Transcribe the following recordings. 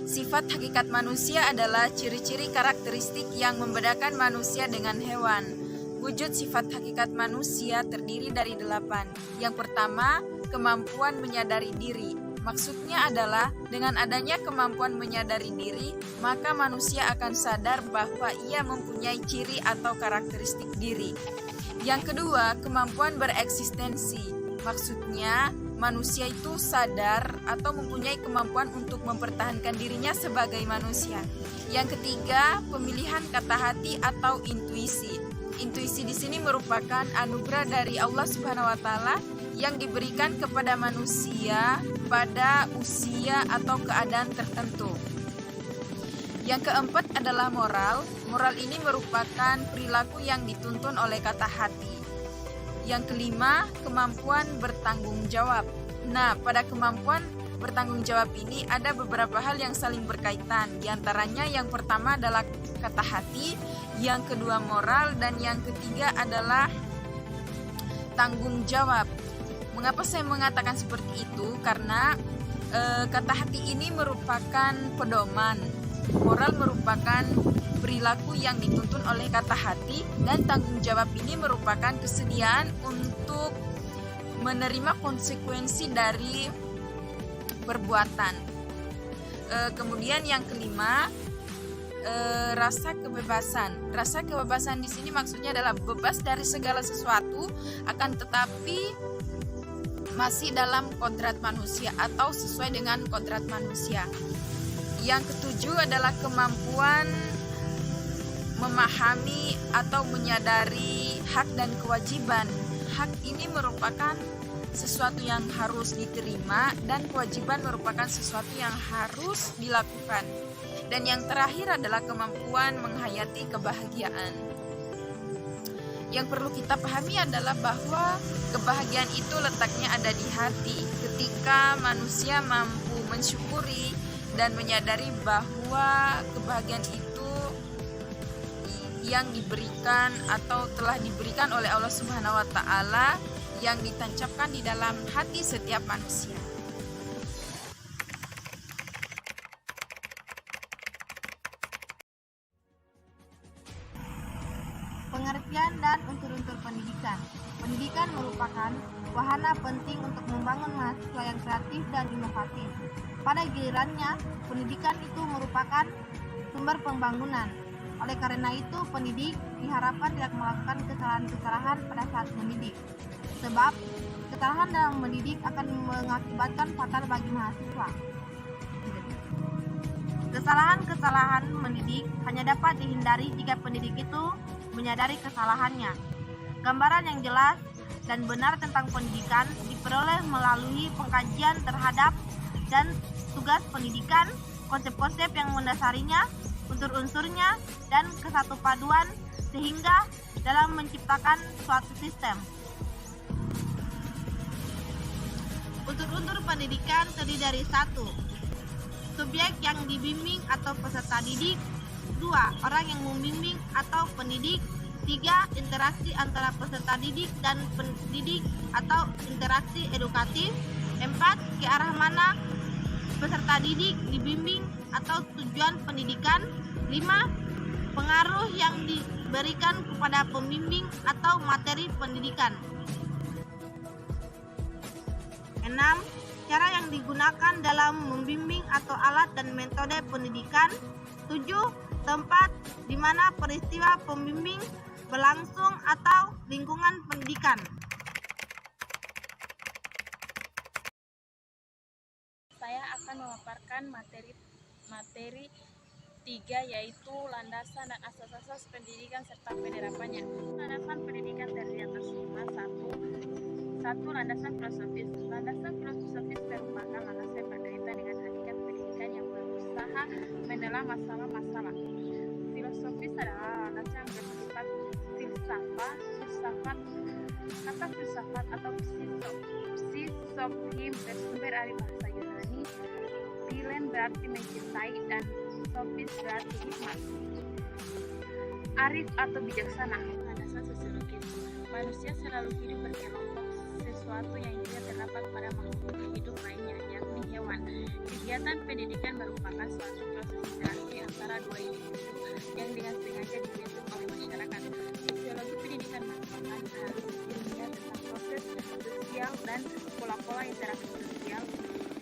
Sifat hakikat manusia adalah ciri-ciri karakteristik yang membedakan manusia dengan hewan. Wujud sifat hakikat manusia terdiri dari 8. Yang pertama, kemampuan menyadari diri. Maksudnya adalah dengan adanya kemampuan menyadari diri, maka manusia akan sadar bahwa ia mempunyai ciri atau karakteristik diri. Yang kedua, kemampuan bereksistensi. Maksudnya, manusia itu sadar atau mempunyai kemampuan untuk mempertahankan dirinya sebagai manusia. Yang ketiga, pemilihan kata hati atau intuisi. Intuisi di sini merupakan anugerah dari Allah Subhanahu wa taala yang diberikan kepada manusia pada usia atau keadaan tertentu. Yang keempat adalah moral. Moral ini merupakan perilaku yang dituntun oleh kata hati. Yang kelima, kemampuan bertanggung jawab. Nah, pada kemampuan bertanggung jawab ini ada beberapa hal yang saling berkaitan. Di antaranya yang pertama adalah kata hati, yang kedua moral, dan yang ketiga adalah tanggung jawab. Mengapa saya mengatakan seperti itu? Karena kata hati ini merupakan pedoman. Moral merupakan perilaku yang dituntun oleh kata hati, dan tanggung jawab ini merupakan kesediaan untuk menerima konsekuensi dari perbuatan. Kemudian yang kelima, rasa kebebasan. Rasa kebebasan di sini maksudnya adalah bebas dari segala sesuatu, akan tetapi masih dalam kodrat manusia atau sesuai dengan kodrat manusia. Yang ketujuh adalah kemampuan memahami atau menyadari hak dan kewajiban. Hak ini merupakan sesuatu yang harus diterima dan kewajiban merupakan sesuatu yang harus dilakukan. Dan yang terakhir adalah kemampuan menghayati kebahagiaan. Yang perlu kita pahami adalah bahwa kebahagiaan itu letaknya ada di hati. Ketika manusia mampu mensyukuri dan menyadari bahwa kebahagiaan itu yang diberikan atau telah diberikan oleh Allah Subhanahu wa taala yang ditancapkan di dalam hati setiap manusia. Pengertian dan unsur-unsur pendidikan. Pendidikan merupakan wahana penting untuk membangun mahasiswa yang kreatif dan inovatif. Pada gilirannya, pendidikan itu merupakan sumber pembangunan. Oleh karena itu, pendidik diharapkan tidak melakukan kesalahan-kesalahan pada saat mendidik. Sebab, kesalahan dalam mendidik akan mengakibatkan fatal bagi mahasiswa. Kesalahan-kesalahan mendidik hanya dapat dihindari jika pendidik itu menyadari kesalahannya. Gambaran yang jelas dan benar tentang pendidikan diperoleh melalui pengkajian terhadap dan tugas pendidikan, konsep-konsep yang mendasarinya, unsur-unsurnya, dan kesatu paduan sehingga dalam menciptakan suatu sistem. Unsur-unsur pendidikan terdiri dari 1. Subjek yang dibimbing atau peserta didik. 2. Orang yang membimbing atau pendidik. 3. Interaksi antara peserta didik dan pendidik atau interaksi edukatif. 4. Ke arah mana peserta didik dibimbing atau tujuan pendidikan. 5. Pengaruh yang diberikan kepada pembimbing atau materi pendidikan. 6. Cara yang digunakan dalam membimbing atau alat dan metode pendidikan. 7. Tempat di mana peristiwa pembimbing berlangsung atau lingkungan pendidikan. Saya akan memaparkan materi 3, yaitu landasan dan asas-asas pendidikan serta penerapannya. Landasan pendidikan terdiri atas 5. 1. Landasan filosofis. Landasan filosofis merupakan landasan yang berkaitan dengan hakikat pendidikan yang berusaha menelaah masalah-masalah. Filosofis adalah landasan yang bersifat filsafat. Kata filsafat atau psisophim bersumber dari bahasa Yunani. Philen berarti mencintai dan sophis berarti hikmat. Arif atau bijaksana. Landasan sosiologis. Manusia selalu hidup berkelompok, sesuatu yang juga terdapat pada makhluk hidup lainnya, yakni hewan. Kegiatan pendidikan merupakan suatu proses interaksi antara dua individu yang dengan sengaja dibentuk oleh masyarakat. Sosiologi pendidikan merupakan hal ilmiah tentang proses sosial dan pola-pola interaksi sosial.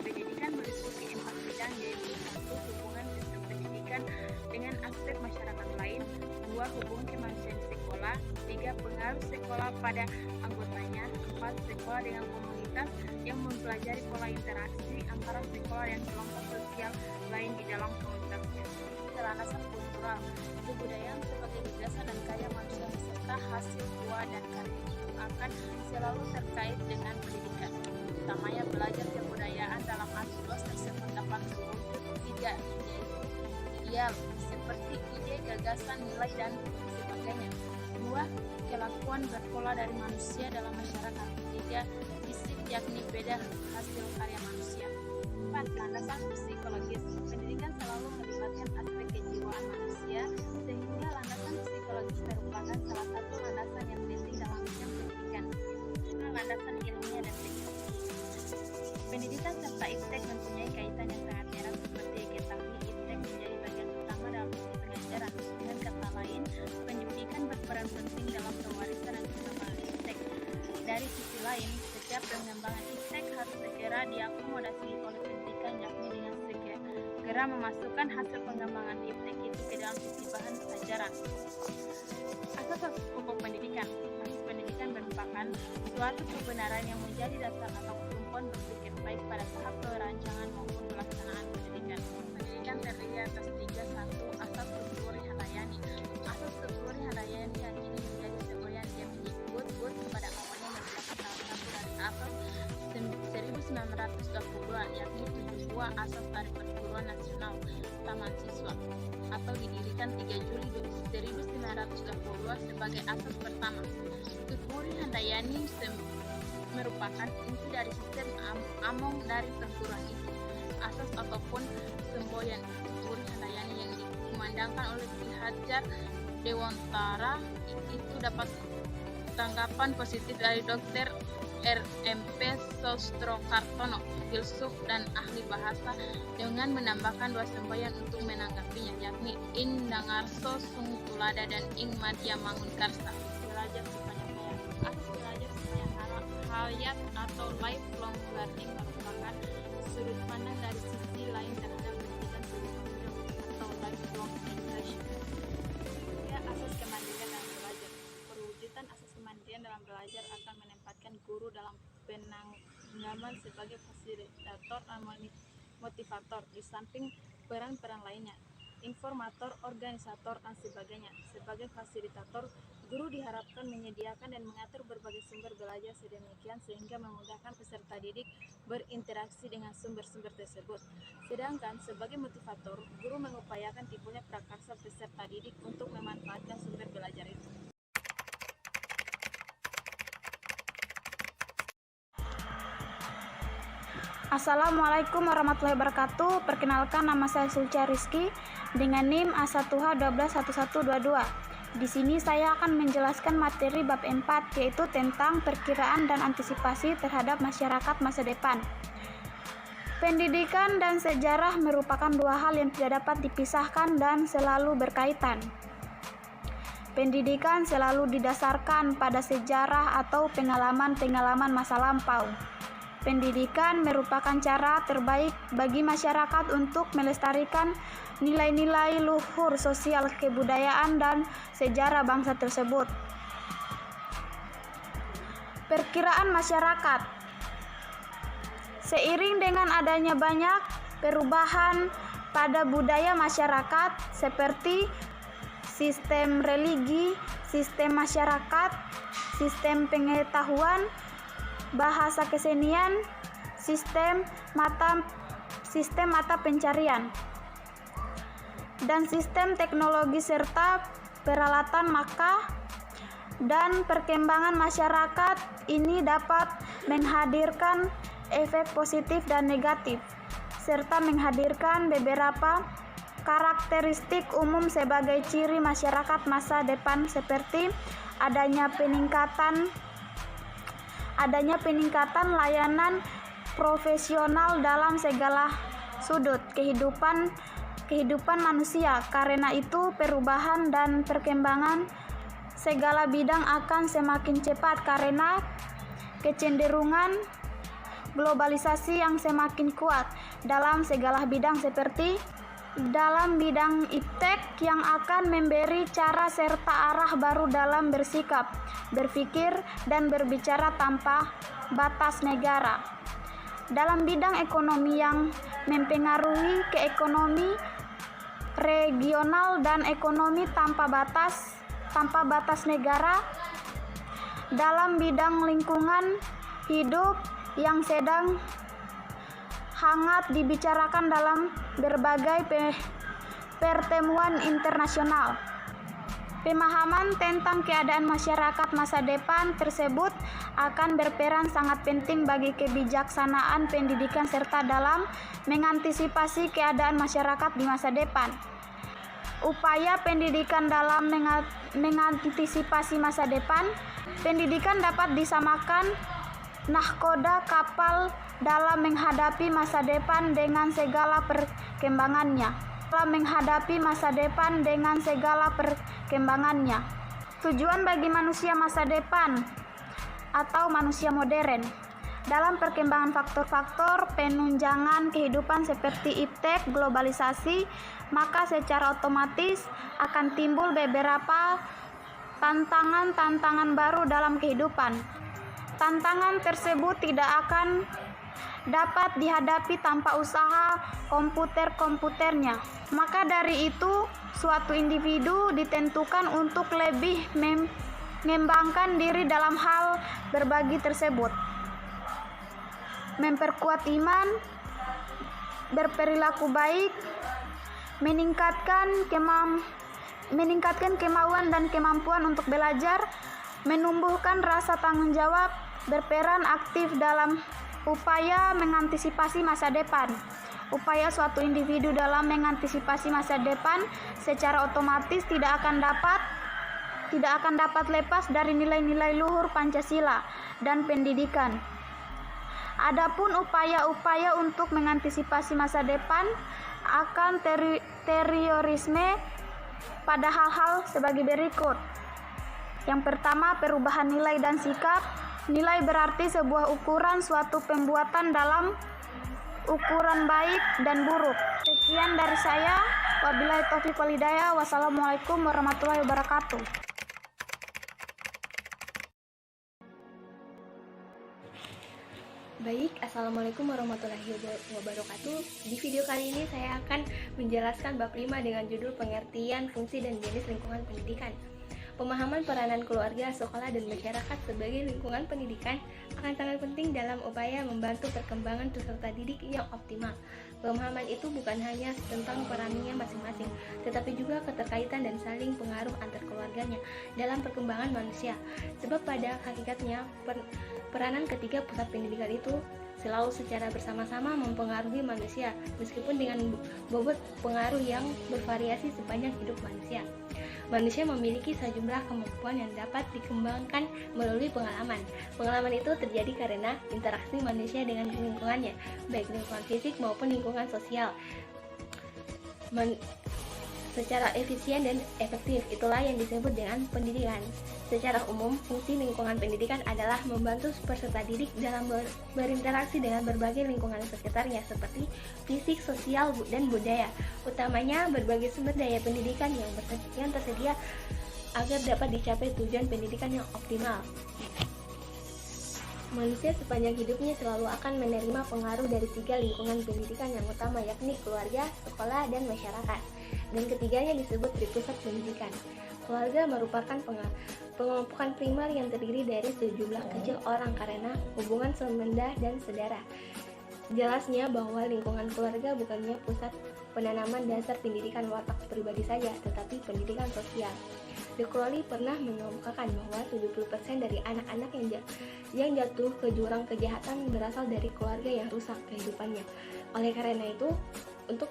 Pendidikan meliputi 4 bidang, yaitu 1. Hubungan sistem pendidikan dengan aspek masyarakat lain, 2. Hubungan kemanusiaan di sekolah, 3. Pengaruh sekolah pada anggotanya, 4. Sekolah dengan komunitas yang mempelajari pola interaksi antara sekolah dan kelompok sosial lain di dalam komunitasnya. Landasan kultural, kebudayaan sebagai dasar dan karya manusia beserta hasil buah dan karya itu akan selalu terkait dengan pendidikan. Utamanya belajar kebudayaan dalam arti luas tersebut dapat berwujud 3, yaitu ideal seperti ide, gagasan, nilai, dan sebagainya. 2. Kelakuan berpola dari manusia dalam masyarakat. 3. Fisik, yakni beda hasil karya manusia. 4. Landasan psikologis. Pendidikan selalu melibatkan aspek kejiwaan manusia, sehingga landasan psikologis merupakan salah satu landasan yang penting dalam bidang pendidikan. Landasan ilmiah dan teknik. Pendidikan serta iptek mempunyai kaitan yang sangat erat seperti diketahui iptek menjadi bagian utama dalam proses pengajaran. Dengan kata lain, pendidikan berperan penting dalam pewarisan dan pengembangan iptek. Dari sisi lain, setiap pengembangan iptek harus segera diakomodasi oleh pendidikan, yakni dengan segera memasukkan hasil pengembangan iptek itu ke dalam sisi bahan pelajaran. Asas pokok pendidikan. Asas pendidikan merupakan suatu kebenaran yang menjadi dasar atau tumpuan berpikir baik pada tahap perancangan maupun pelaksanaan pendidikan. Pendidikan terdiri atas 3. 1. Asas Tuturi Handayani. Asas Tuturi Handayani yang kini menjadi semboyan dia menyebut pada awalnya merupakan salah satu dari asas 1922, yakni 7 buah asas dari Perguruan Nasional Taman Siswa, atau didirikan 3 Juli 1922 sebagai asas pertama. Tuturi Handayani merupakan inti dari sistem among dari perguruan itu. Asas ataupun semboyan Tuturi Handayani yang dikumandangkan oleh Ki Hajar Dewantara itu dapat tanggapan positif dari Dr. RMP Sostrokartono, filsuf dan ahli bahasa, dengan menambahkan 2 semboyan untuk menanggapinya, yakni Ing Dangarso Sung Tulada dan Ing Madya Mangunkarsa. Belajar sepanjang hayat. Asas belajar sepanjang hayat atau lifelong learning merupakan sudut pandang dari sisi lain terhadap pendidikan seumur hidup atau lifelong education. Ya, asas kemandirian dalam belajar. Perwujudan asas kemandirian dalam belajar akan menempatkan guru dalam penanggaman sebagai fasilitator dan motivator, di samping peran-peran lainnya, informator, organisator, dan sebagainya. Sebagai fasilitator, guru diharapkan menyediakan dan mengatur berbagai sumber belajar sedemikian sehingga memudahkan peserta didik berinteraksi dengan sumber-sumber tersebut. Sedangkan sebagai motivator, guru mengupayakan timbulnya prakarsa peserta didik untuk memanfaatkan sumber belajar itu. Assalamualaikum warahmatullahi wabarakatuh. Perkenalkan, nama saya Sulcia Rizky dengan NIM A1H121122. Di sini saya akan menjelaskan materi bab 4, yaitu tentang perkiraan dan antisipasi terhadap masyarakat masa depan. Pendidikan dan sejarah merupakan 2 hal yang tidak dapat dipisahkan dan selalu berkaitan. Pendidikan selalu didasarkan pada sejarah atau pengalaman-pengalaman masa lampau. Pendidikan merupakan cara terbaik bagi masyarakat untuk melestarikan nilai-nilai luhur sosial, kebudayaan, dan sejarah bangsa tersebut. Perkiraan masyarakat. Seiring dengan adanya banyak perubahan pada budaya masyarakat seperti sistem religi, sistem masyarakat, sistem pengetahuan, bahasa kesenian, sistem mata pencarian, dan sistem teknologi serta peralatan, maka dan perkembangan masyarakat ini dapat menghadirkan efek positif dan negatif, serta menghadirkan beberapa karakteristik umum sebagai ciri masyarakat masa depan seperti adanya peningkatan layanan profesional dalam segala sudut kehidupan manusia. Karena itu, perubahan dan perkembangan segala bidang akan semakin cepat karena kecenderungan globalisasi yang semakin kuat dalam segala bidang, seperti dalam bidang iptek yang akan memberi cara serta arah baru dalam bersikap, berpikir, dan berbicara tanpa batas negara. Dalam bidang ekonomi yang mempengaruhi ke ekonomi regional dan ekonomi tanpa batas negara. Dalam bidang lingkungan hidup yang sedang hangat dibicarakan dalam berbagai pertemuan internasional. Pemahaman tentang keadaan masyarakat masa depan tersebut akan berperan sangat penting bagi kebijaksanaan pendidikan serta dalam mengantisipasi keadaan masyarakat di masa depan. Upaya pendidikan dalam mengantisipasi masa depan. Pendidikan dapat disamakan nahkoda kapal dalam menghadapi masa depan dengan segala perkembangannya. Tujuan bagi manusia masa depan atau manusia modern. Dalam perkembangan faktor-faktor penunjangan kehidupan seperti iptek, globalisasi, maka secara otomatis akan timbul beberapa tantangan baru dalam kehidupan. Tantangan tersebut tidak akan dapat dihadapi tanpa usaha komputernya. Maka dari itu, suatu individu ditentukan untuk lebih mengembangkan diri dalam hal berbagi tersebut. Memperkuat iman, berperilaku baik, meningkatkan kemauan dan kemampuan untuk belajar, menumbuhkan rasa tanggung jawab, berperan aktif dalam upaya mengantisipasi masa depan. Upaya suatu individu dalam mengantisipasi masa depan secara otomatis tidak akan dapat lepas dari nilai-nilai luhur Pancasila dan pendidikan. Adapun upaya-upaya untuk mengantisipasi masa depan akan terorisme pada hal-hal sebagai berikut. Yang pertama, perubahan nilai dan sikap. Nilai berarti sebuah ukuran suatu pembuatan dalam ukuran baik dan buruk. Sekian dari saya. Wabillahi taufiq wal hidayah. Wassalamualaikum warahmatullahi wabarakatuh. Baik, Assalamualaikum warahmatullahi wabarakatuh. Di video kali ini saya akan menjelaskan bab 5 dengan judul pengertian, fungsi, dan jenis lingkungan pendidikan. Pemahaman peranan keluarga, sekolah, dan masyarakat sebagai lingkungan pendidikan akan sangat penting dalam upaya membantu perkembangan peserta didik yang optimal. Pemahaman itu bukan hanya tentang perannya masing-masing, tetapi juga keterkaitan dan saling pengaruh antar keluarganya dalam perkembangan manusia. Sebab pada hakikatnya, peranan ketiga pusat pendidikan itu selalu secara bersama-sama mempengaruhi manusia, meskipun dengan bobot pengaruh yang bervariasi sepanjang hidup manusia. Manusia memiliki sejumlah kemampuan yang dapat dikembangkan melalui pengalaman. Pengalaman itu terjadi karena interaksi manusia dengan lingkungannya, baik lingkungan fisik maupun lingkungan sosial, secara efisien dan efektif. Itulah yang disebut dengan pendidikan. Secara umum, fungsi lingkungan pendidikan adalah membantu peserta didik dalam berinteraksi dengan berbagai lingkungan sekitarnya seperti fisik, sosial, dan budaya. Utamanya berbagai sumber daya pendidikan yang tersedia agar dapat dicapai tujuan pendidikan yang optimal. Manusia sepanjang hidupnya selalu akan menerima pengaruh dari 3 lingkungan pendidikan yang utama, yakni keluarga, sekolah, dan masyarakat. Dan ketiganya disebut pusat pendidikan. Keluarga merupakan pengelompokan primer yang terdiri dari sejumlah kecil orang karena hubungan semenda dan saudara. Jelasnya bahwa lingkungan keluarga bukannya pusat penanaman dasar pendidikan watak pribadi saja, tetapi pendidikan sosial. De Crowley pernah mengemukakan bahwa 70% dari anak-anak yang jatuh ke jurang kejahatan berasal dari keluarga yang rusak kehidupannya. Oleh karena itu, untuk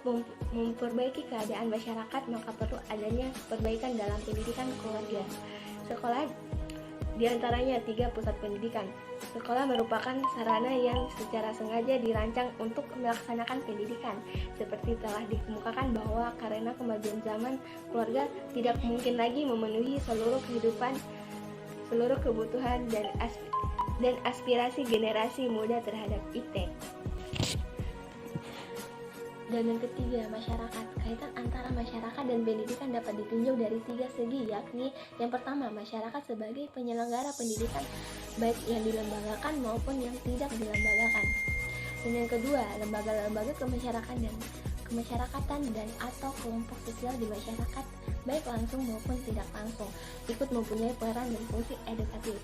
memperbaiki keadaan masyarakat, maka perlu adanya perbaikan dalam pendidikan keluarga. Di antaranya 3 pusat pendidikan. Sekolah merupakan sarana yang secara sengaja dirancang untuk melaksanakan pendidikan. Seperti telah dikemukakan bahwa karena kemajuan zaman, keluarga tidak mungkin lagi memenuhi seluruh kehidupan, seluruh kebutuhan dan aspirasi generasi muda terhadap IT. Dan yang ketiga, masyarakat. Kaitan antara masyarakat dan pendidikan dapat ditinjau dari 3 segi, yakni yang pertama, masyarakat sebagai penyelenggara pendidikan, baik yang dilembagakan maupun yang tidak dilembagakan. Dan yang kedua, lembaga-lembaga kemasyarakatan dan atau kelompok sosial di masyarakat, baik langsung maupun tidak langsung, ikut mempunyai peran dan fungsi edukatif.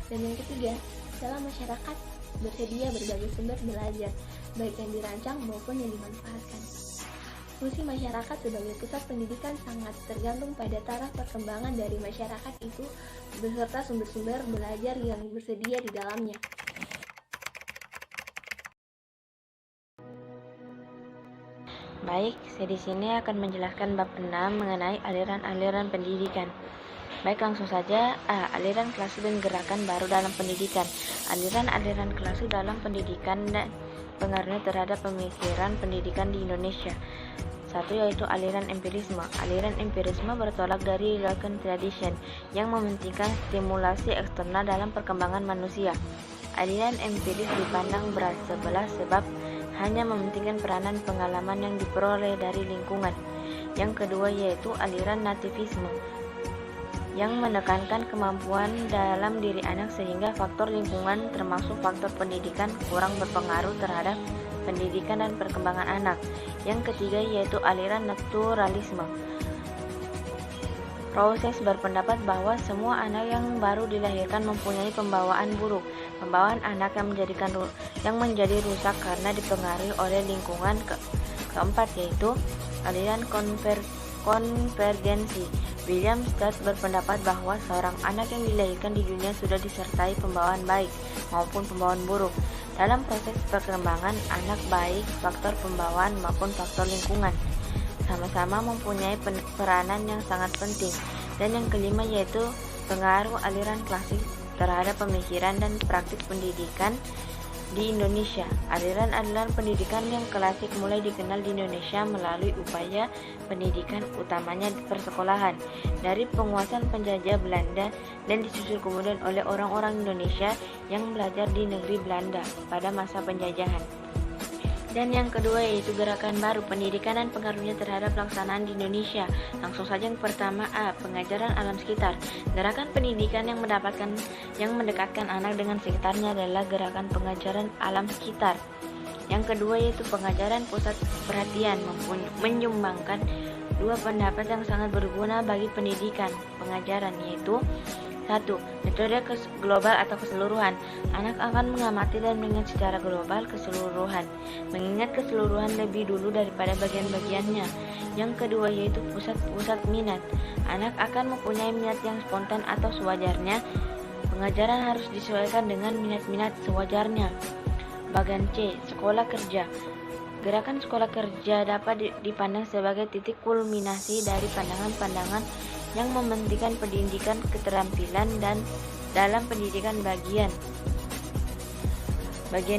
Dan yang ketiga, dalam masyarakat bersedia berbagai sumber belajar, baik yang dirancang maupun yang dimanfaatkan. Fungsi masyarakat sebagai pusat pendidikan sangat tergantung pada taraf perkembangan dari masyarakat itu beserta sumber-sumber belajar yang bersedia di dalamnya. Baik, saya di sini akan menjelaskan bab 6 mengenai aliran-aliran pendidikan. Baik, langsung saja. Aliran klase dan gerakan baru dalam pendidikan. Aliran-aliran klase dalam pendidikan dan pengaruhnya terhadap pemikiran pendidikan di Indonesia. Satu, yaitu aliran empirisme. Aliran empirisme bertolak dari Lockean tradition yang mementingkan stimulasi eksternal dalam perkembangan manusia. Aliran empiris dipandang berat sebelah sebab hanya mementingkan peranan pengalaman yang diperoleh dari lingkungan. Yang kedua, yaitu aliran nativisme yang menekankan kemampuan dalam diri anak sehingga faktor lingkungan termasuk faktor pendidikan kurang berpengaruh terhadap pendidikan dan perkembangan anak. Yang ketiga, yaitu aliran naturalisme. Rawls berpendapat bahwa semua anak yang baru dilahirkan mempunyai pembawaan buruk, pembawaan anak yang menjadi rusak karena dipengaruhi oleh lingkungan. Keempat, yaitu aliran konvergensi. William Scott berpendapat bahwa seorang anak yang dilahirkan di dunia sudah disertai pembawaan baik maupun pembawaan buruk. Dalam proses perkembangan anak, baik faktor pembawaan maupun faktor lingkungan sama-sama mempunyai peranan yang sangat penting. Dan yang kelima, yaitu pengaruh aliran klasik terhadap pemikiran dan praktik pendidikan di Indonesia. Aliran-aliran pendidikan yang klasik mulai dikenal di Indonesia melalui upaya pendidikan, utamanya di persekolahan, dari penguasaan penjajah Belanda dan disusul kemudian oleh orang-orang Indonesia yang belajar di negeri Belanda pada masa penjajahan. Dan yang kedua, yaitu gerakan baru, pendidikan dan pengaruhnya terhadap pelaksanaan di Indonesia. Langsung saja yang pertama, pengajaran alam sekitar. Gerakan pendidikan yang mendekatkan anak dengan sekitarnya adalah gerakan pengajaran alam sekitar. Yang kedua, yaitu pengajaran pusat perhatian, menyumbangkan dua pendapat yang sangat berguna bagi pendidikan pengajaran, yaitu 1. Metode global atau keseluruhan. Anak akan mengamati dan mengingat secara global keseluruhan, mengingat keseluruhan lebih dulu daripada bagian-bagiannya. Yang kedua, yaitu pusat minat. Anak akan mempunyai minat yang spontan atau sewajarnya. Pengajaran harus disesuaikan dengan minat-minat sewajarnya. Bagian C. Sekolah kerja. Gerakan sekolah kerja dapat dipandang sebagai titik kulminasi dari pandangan-pandangan yang mementingkan pendidikan keterampilan dan dalam pendidikan bagian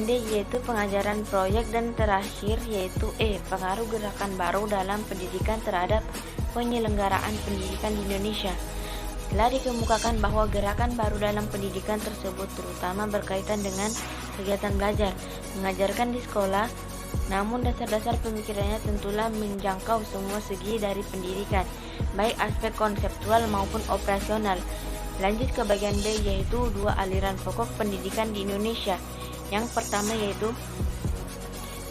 D, yaitu pengajaran proyek. Dan terakhir, yaitu E, pengaruh gerakan baru dalam pendidikan terhadap penyelenggaraan pendidikan di Indonesia. Telah dikemukakan bahwa gerakan baru dalam pendidikan tersebut terutama berkaitan dengan kegiatan belajar, mengajarkan di sekolah, namun dasar-dasar pemikirannya tentulah menjangkau semua segi dari pendidikan, baik aspek konseptual maupun operasional. Lanjut ke bagian D, yaitu dua aliran pokok pendidikan di Indonesia. Yang pertama, yaitu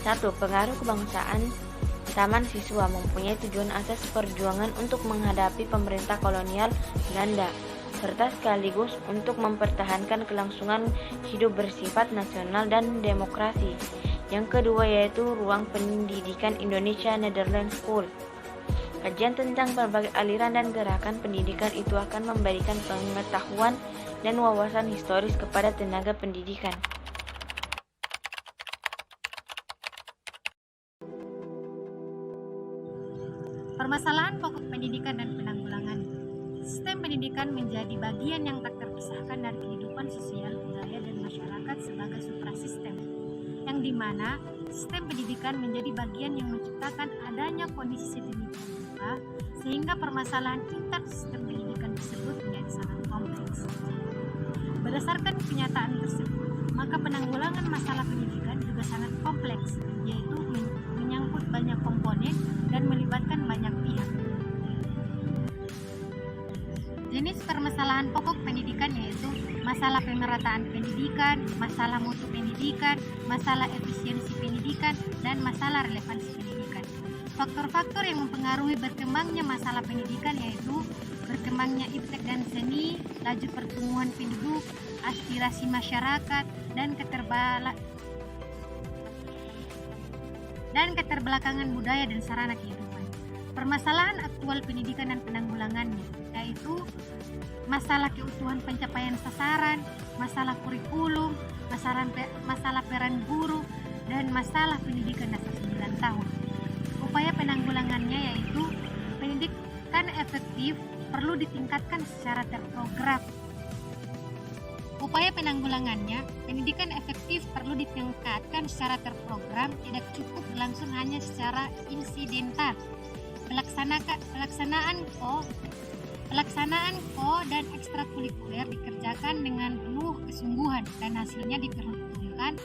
1. Pengaruh kebangsaan. Taman Siswa mempunyai tujuan asas perjuangan untuk menghadapi pemerintah kolonial Belanda, serta sekaligus untuk mempertahankan kelangsungan hidup bersifat nasional dan demokrasi. Yang kedua, yaitu Ruang Pendidikan Indonesia Netherlands School. Kajian tentang berbagai aliran dan gerakan pendidikan itu akan memberikan pengetahuan dan wawasan historis kepada tenaga pendidikan. Permasalahan pokok pendidikan dan penanggulangan. sistem pendidikan menjadi bagian yang tak terpisahkan dari kehidupan sosial, budaya, dan masyarakat sebagai suprasistem, yang dimana sistem pendidikan menjadi bagian yang menciptakan adanya kondisi sedemikian rupa sehingga permasalahan inter sistem pendidikan tersebut menjadi sangat kompleks. Berdasarkan kenyataan tersebut, maka penanggulangan masalah pendidikan juga sangat kompleks, yaitu menyangkut banyak komponen dan melibatkan banyak pihak. Jenis permasalahan pokok pendidikan yaitu masalah pemerataan pendidikan, masalah mutu pendidikan, masalah efisiensi pendidikan, dan masalah relevansi pendidikan. Faktor-faktor yang mempengaruhi berkembangnya masalah pendidikan yaitu berkembangnya iptek dan seni, laju pertumbuhan penduduk, aspirasi masyarakat, dan keterbelakangan budaya dan sarana kehidupan. Permasalahan aktual pendidikan dan penanggulangannya yaitu masalah keutuhan pencapaian sasaran, masalah kurikulum, masalah peran guru, dan masalah pendidikan dasar 9 tahun. Upaya penanggulangannya yaitu pendidikan efektif perlu ditingkatkan secara terprogram. Upaya penanggulangannya, pendidikan efektif perlu ditingkatkan secara terprogram, tidak cukup berlangsung hanya secara insidental. Pelaksanaan ko dan ekstrakurikuler dikerjakan dengan penuh kesungguhan dan hasilnya diperhitungkan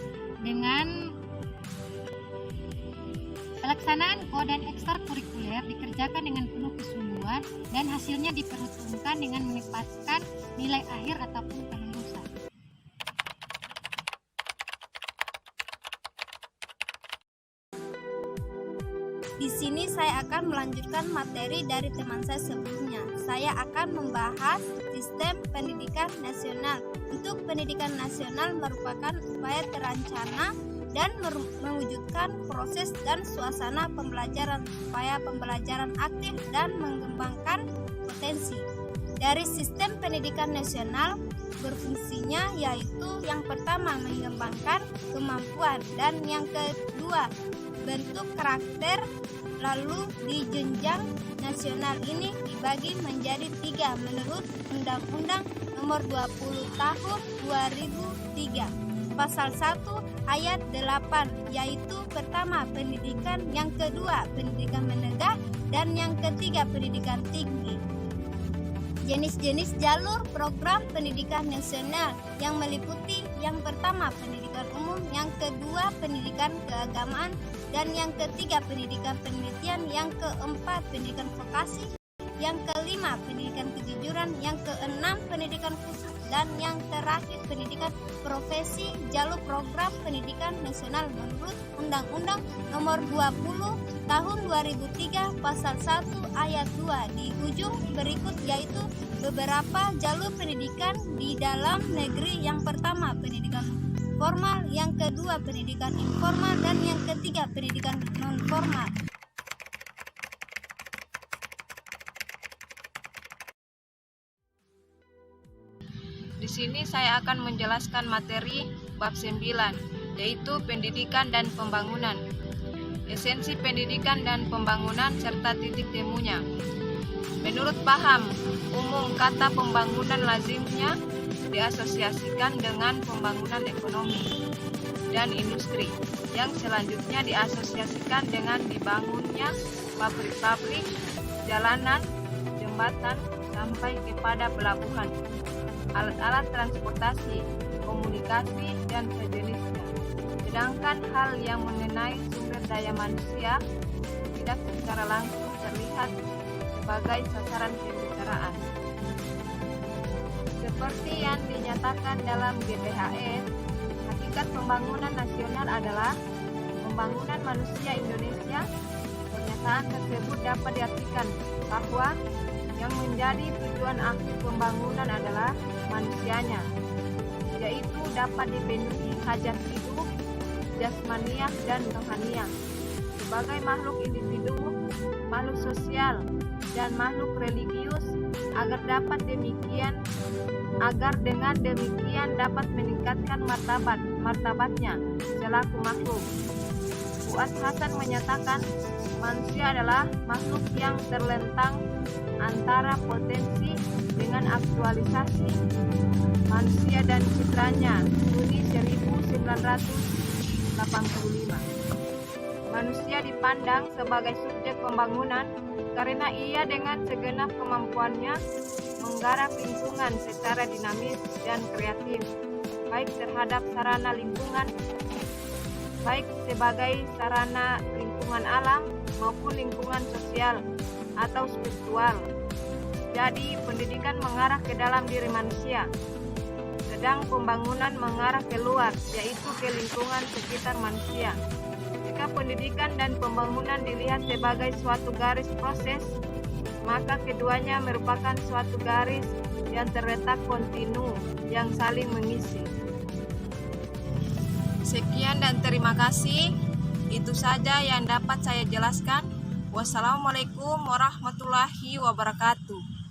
dengan menetapkan nilai akhir ataupun kelulusan. Di sini saya akan melanjutkan materi dari teman saya sebelumnya. Saya akan membahas sistem pendidikan nasional. Untuk pendidikan nasional merupakan upaya terancana dan mewujudkan proses dan suasana pembelajaran supaya pembelajaran aktif dan mengembangkan potensi. Dari sistem pendidikan nasional berfungsinya yaitu yang pertama mengembangkan kemampuan dan yang kedua bentuk karakter. Lalu di jenjang nasional ini dibagi menjadi 3 menurut Undang-Undang Nomor 20 Tahun 2003 Pasal 1 Ayat 8 yaitu pertama pendidikan, yang kedua pendidikan menengah, dan yang ketiga pendidikan tinggi. Jenis-jenis jalur program pendidikan nasional yang meliputi yang pertama pendidikan umum, yang kedua pendidikan keagamaan, dan yang ketiga pendidikan penelitian, yang keempat pendidikan vokasi, yang kelima pendidikan kejujuran, yang keenam pendidikan khusus, dan yang terakhir pendidikan profesi. Jalur program pendidikan nasional menurut Undang-Undang Nomor 20 Tahun 2003 Pasal 1 Ayat 2 di ujung berikut yaitu beberapa jalur pendidikan di dalam negeri. Yang pertama pendidikan formal, yang kedua pendidikan informal, dan yang ketiga pendidikan non formal. Di sini saya akan menjelaskan materi bab 9, yaitu pendidikan dan pembangunan. Esensi pendidikan dan pembangunan serta titik temunya. Menurut paham umum, kata pembangunan lazimnya diasosiasikan dengan pembangunan ekonomi dan industri, yang selanjutnya diasosiasikan dengan dibangunnya pabrik-pabrik, jalanan, jembatan, sampai kepada pelabuhan, alat-alat transportasi, komunikasi, dan sejenisnya. Sedangkan hal yang mengenai sumber daya manusia tidak secara langsung terlihat sebagai sasaran pembicaraan. Seperti yang dinyatakan dalam GBHN, hakikat pembangunan nasional adalah pembangunan manusia Indonesia. Pernyataan tersebut dapat diartikan bahwa yang menjadi tujuan akhir pembangunan adalah manusianya, yaitu dapat dipenuhi hajat hidup, jasmaniah dan rohaniah sebagai makhluk individu, makhluk sosial, dan makhluk religius, agar dengan demikian dapat meningkatkan martabatnya selaku makhluk. Fuad Hasan menyatakan manusia adalah makhluk yang terlentang antara potensi dengan aktualisasi. Manusia dan citranya, Juni 1985. Manusia dipandang sebagai subjek pembangunan karena ia dengan segenap kemampuannya menggarap lingkungan secara dinamis dan kreatif, baik terhadap sarana lingkungan, baik sebagai sarana lingkungan alam maupun lingkungan sosial atau spiritual. Jadi, pendidikan mengarah ke dalam diri manusia, sedang pembangunan mengarah keluar, yaitu ke lingkungan sekitar manusia. Jika pendidikan dan pembangunan dilihat sebagai suatu garis proses, maka keduanya merupakan suatu garis yang terletak kontinu yang saling mengisi. Sekian dan terima kasih. Itu saja yang dapat saya jelaskan. Wassalamualaikum warahmatullahi wabarakatuh.